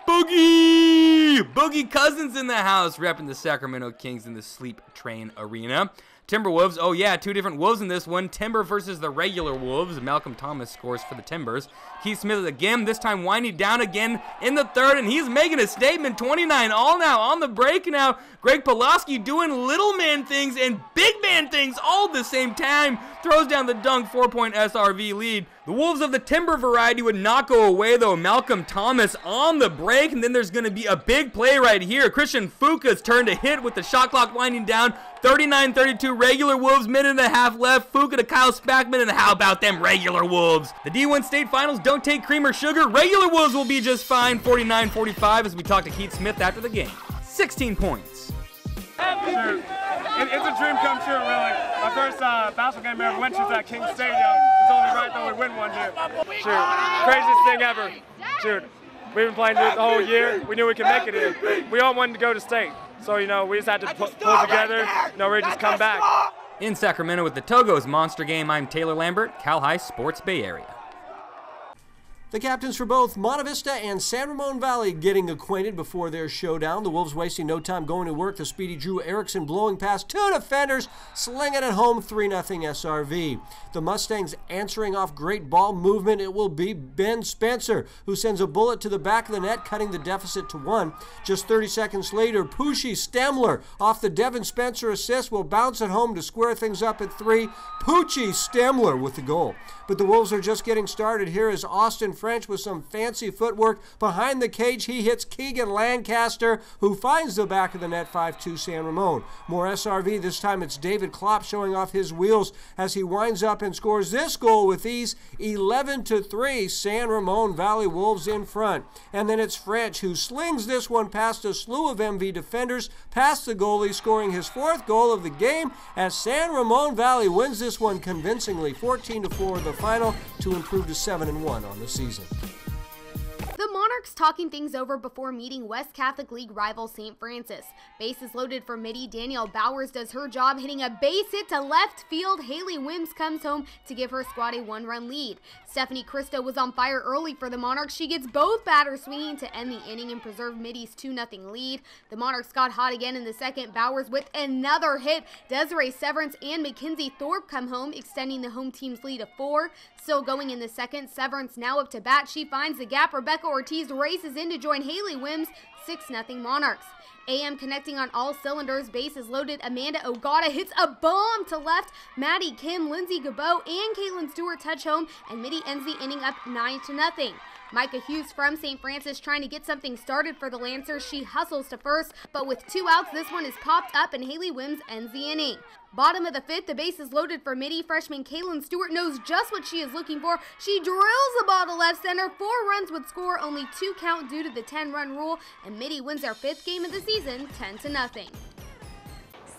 Boogie! Boogie Cousins in the house, repping the Sacramento Kings in the Sleep Train Arena. Timberwolves, oh yeah, 2 different Wolves in this one. Timber versus the regular Wolves. Malcolm Thomas scores for the Timbers. Keith Smith again, this time winding down again in the third, and he's making a statement. 29 all now on the break now. Greg Pulaski doing little man things and big man things all at the same time. Throws down the dunk, 4-point SRV lead. The Wolves of the Timber variety would not go away, though. Malcolm Thomas on the break, and then there's going to be a big play right here. Christian Fuca's turn to hit with the shot clock winding down. 39-32 regular Wolves, minute and a half left. Fuca to Kyle Spackman, and how about them regular Wolves? The D1 State Finals don't take cream or sugar. Regular Wolves will be just fine. 49-45 as we talk to Keith Smith after the game. 16 points. Sure. It's a dream come true, really. My first basketball game I ever went to was at King Stadium. It's only right that we win one here. Shoot, craziest thing ever. Shoot, we've been playing this the whole year. We knew we could make it here. We all wanted to go to state. So, you know, we just had to pull together. We just come back. In Sacramento with the Togo's Monster Game, I'm Taylor Lambert, Cal High Sports Bay Area. The captains for both Monte Vista and San Ramon Valley getting acquainted before their showdown. The Wolves wasting no time going to work. The speedy Drew Erickson blowing past 2 defenders, slinging it home, 3-0 SRV. The Mustangs answering off great ball movement. It will be Ben Spencer, who sends a bullet to the back of the net, cutting the deficit to 1. Just 30 seconds later, Poochie Stemler off the Devin Spencer assist will bounce it home to square things up at 3. Poochie Stemler with the goal. But the Wolves are just getting started. Here is Austin French with some fancy footwork. Behind the cage, he hits Keegan Lancaster, who finds the back of the net, 5-2 San Ramon. More SRV, this time it's David Klopp showing off his wheels as he winds up and scores this goal with ease, 11-3, San Ramon Valley Wolves in front. And then it's French who slings this one past a slew of MV defenders, past the goalie, scoring his 4th goal of the game as San Ramon Valley wins this one convincingly, 14-4 the final, to improve to 7-1 on the season. The Monarchs talking things over before meeting West Catholic League rival St. Francis. Bases loaded for Mitty. Danielle Bowers does her job, hitting a base hit to left field. Haley Wims comes home to give her squad a 1-run lead. Stephanie Cristo was on fire early for the Monarchs. She gets both batters swinging to end the inning and preserve Mitty's 2-0 lead. The Monarchs got hot again in the second. Bowers with another hit. Desiree Severance and Mackenzie Thorpe come home, extending the home team's lead to 4. Still going in the second, Severance now up to bat. She finds the gap. Rebecca Ortiz races in to join Haley Wims, 6-0 Monarchs. AM connecting on all cylinders, bases loaded. Amanda Ogata hits a bomb to left. Maddie Kim, Lindsay Gabot, and Caitlin Stewart touch home, and Mitty ends the inning up 9-0. Micah Hughes from St. Francis trying to get something started for the Lancers. She hustles to first, but with 2 outs, this one is popped up and Haley Wims ends the inning. Bottom of the 5th, the base is loaded for Mitty. Freshman Caitlin Stewart knows just what she is looking for. She drills the ball to left center. 4 runs would score, only 2 count due to the 10-run rule, and Mitty wins their 5th game of the season, 10-0.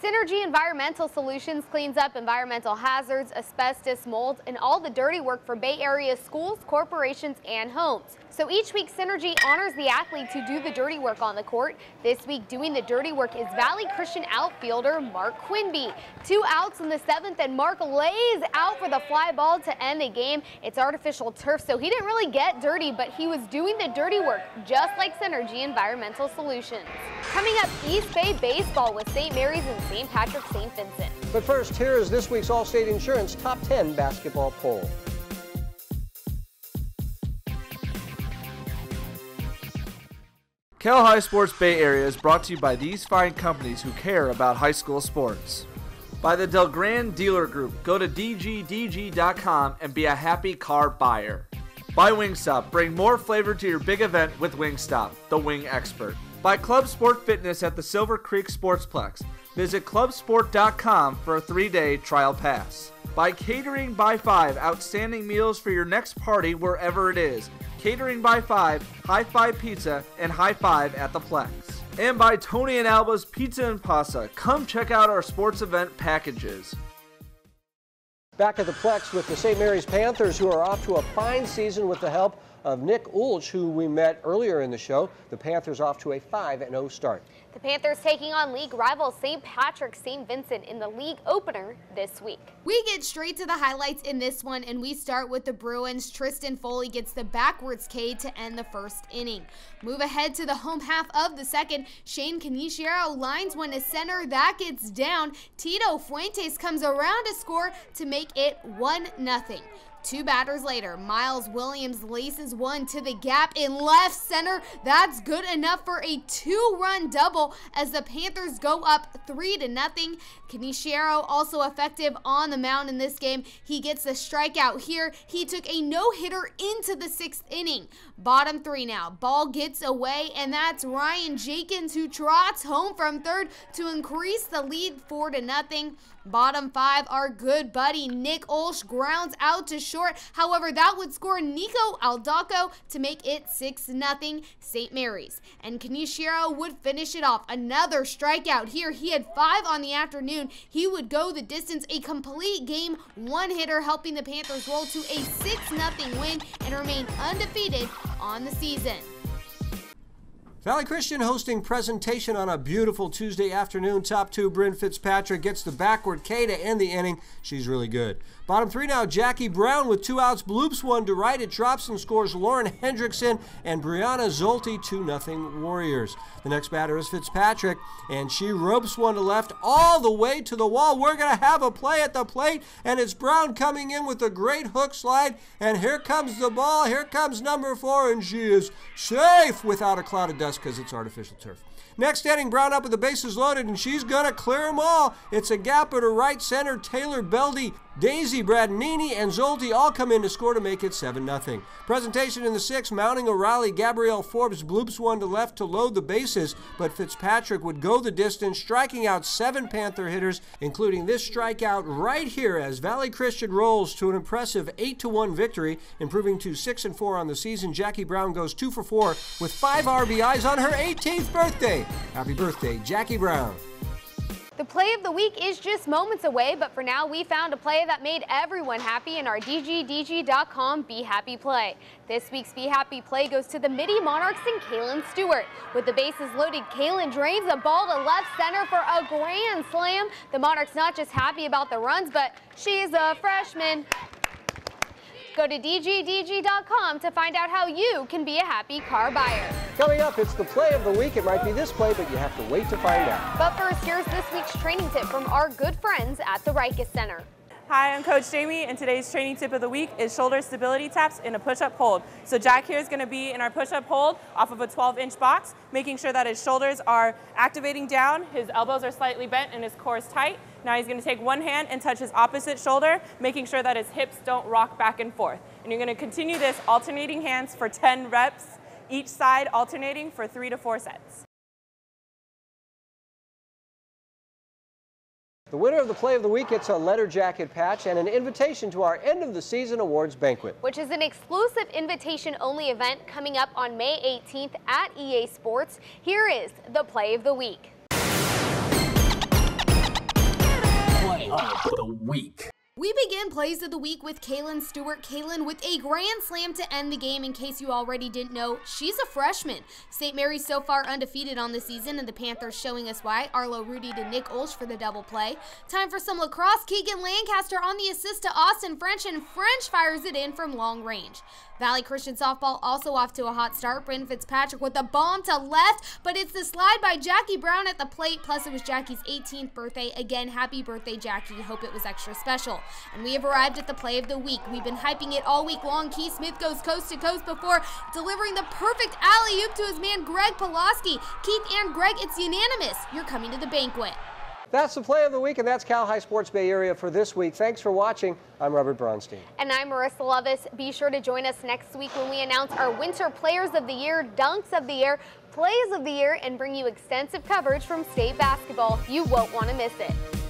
Synergy Environmental Solutions cleans up environmental hazards, asbestos, mold, and all the dirty work for Bay Area schools, corporations, and homes. So each week, Synergy honors the athletes who do the dirty work on the court. This week, doing the dirty work is Valley Christian outfielder Mark Quinby. 2 outs in the 7th, and Mark lays out for the fly ball to end the game. It's artificial turf, so he didn't really get dirty, but he was doing the dirty work, just like Synergy Environmental Solutions. Coming up, East Bay baseball with St. Mary's and St. Patrick St. Vincent. But first, here is this week's Allstate Insurance Top 10 basketball poll. Cal High Sports Bay Area is brought to you by these fine companies who care about high school sports. By the Del Gran Dealer Group. Go to dgdg.com and be a happy car buyer. By Wingstop. Bring more flavor to your big event with Wingstop, the wing expert. By Club Sport Fitness at the Silver Creek Sportsplex. Visit clubsport.com for a 3-day trial pass. By Catering by 5, outstanding meals for your next party wherever it is. Catering by 5, High Five Pizza, and High Five at the Plex. And by Tony and Alba's Pizza and Pasta. Come check out our sports event packages. Back at the Plex with the St. Mary's Panthers, who are off to a fine season with the help of Nick Ulch, who we met earlier in the show. The Panthers off to a 5-0 start. The Panthers taking on league rival St. Patrick St. Vincent in the league opener this week. We get straight to the highlights in this one, and we start with the Bruins. Tristan Foley gets the backwards K to end the first inning. Move ahead to the home half of the second. Shane Canisiero lines one to center. That gets down. Tito Fuentes comes around to score to make it 1-0. 2 batters later, Miles Williams laces one to the gap in left center. That's good enough for a 2-run double as the Panthers go up 3-0. Canisiero also effective on the mound in this game. He gets the strikeout here. He took a no-hitter into the 6th inning. Bottom 3 now. Ball gets away, and that's Ryan Jenkins who trots home from third to increase the lead 4-0. Bottom 5, our good buddy Nick Ulch grounds out to short. However, that would score Nico Aldaco to make it 6-0 St. Mary's. And Canisiero would finish it off. Another strikeout here. He had 5 on the afternoon. He would go the distance, a complete game, 1-hitter, helping the Panthers roll to a 6-0 win and remain undefeated on the season. Valley Christian hosting presentation on a beautiful Tuesday afternoon. Top 2, Bryn Fitzpatrick gets the backward K to end the inning. She's really good. Bottom 3 now, Jackie Brown with 2 outs, bloops one to right. It drops and scores Lauren Hendrickson and Brianna Zolte, 2-0 Warriors. The next batter is Fitzpatrick, and she ropes one to left all the way to the wall. We're going to have a play at the plate, and it's Brown coming in with a great hook slide, and here comes the ball. Here comes number 4, and she is safe without a cloud of dust because it's artificial turf. Next inning, Brown up with the bases loaded, and she's going to clear them all. It's a gap at her right center. Taylor Beldy, Daisy Bradnini, and Zolte all come in to score to make it 7-0. Presentation in the 6th, mounting a rally. Gabrielle Forbes bloops one to left to load the bases, but Fitzpatrick would go the distance, striking out 7 Panther hitters, including this strikeout right here as Valley Christian rolls to an impressive 8-1 victory, improving to 6-4 on the season. Jackie Brown goes 2 for 4 with 5 RBIs on her 18th birthday. Happy birthday, Jackie Brown. The play of the week is just moments away, but for now we found a play that made everyone happy in our DGDG.com Be Happy Play. This week's Be Happy Play goes to the Midi Monarchs and Kaylin Stewart. With the bases loaded, Kaylin drains a ball to left center for a grand slam. The Monarchs not just happy about the runs, but she's a freshman. Go to DGDG.com to find out how you can be a happy car buyer. Coming up, it's the play of the week. It might be this play, but you have to wait to find out. But first, here's this week's training tip from our good friends at the Rikus Center. Hi, I'm Coach Jamie, and today's training tip of the week is shoulder stability taps in a push-up hold. So Jack here is going to be in our push-up hold off of a 12-inch box, making sure that his shoulders are activating down, his elbows are slightly bent, and his core is tight. Now he's going to take one hand and touch his opposite shoulder, making sure that his hips don't rock back and forth. And you're going to continue this alternating hands for 10 reps, each side alternating for 3 to 4 sets. The winner of the play of the week gets a letter jacket patch and an invitation to our end of the season awards banquet, which is an exclusive invitation-only event coming up on May 18th at EA Sports. Here is the play of the week. Play of the week. We begin Plays of the Week with Kaylin Stewart. Kaylin with a grand slam to end the game. In case you already didn't know, she's a freshman. St. Mary's so far undefeated on the season, and the Panthers showing us why. Arlo Rudy to Nick Ulch for the double play. Time for some lacrosse. Keegan Lancaster on the assist to Austin French, and French fires it in from long range. Valley Christian softball also off to a hot start. Bryn Fitzpatrick with a bomb to left, but it's the slide by Jackie Brown at the plate, plus it was Jackie's 18th birthday. Again, happy birthday, Jackie. Hope it was extra special. And we have arrived at the play of the week. We've been hyping it all week long. Keith Smith goes coast to coast before delivering the perfect alley-oop to his man Greg Pulaski. Keith and Greg, it's unanimous. You're coming to the banquet. That's the play of the week, and that's Cal High Sports Bay Area for this week. Thanks for watching. I'm Robert Bronstein. And I'm Marissa Lovis. Be sure to join us next week when we announce our Winter Players of the Year, Dunks of the Year, Plays of the Year, and bring you extensive coverage from state basketball. You won't want to miss it.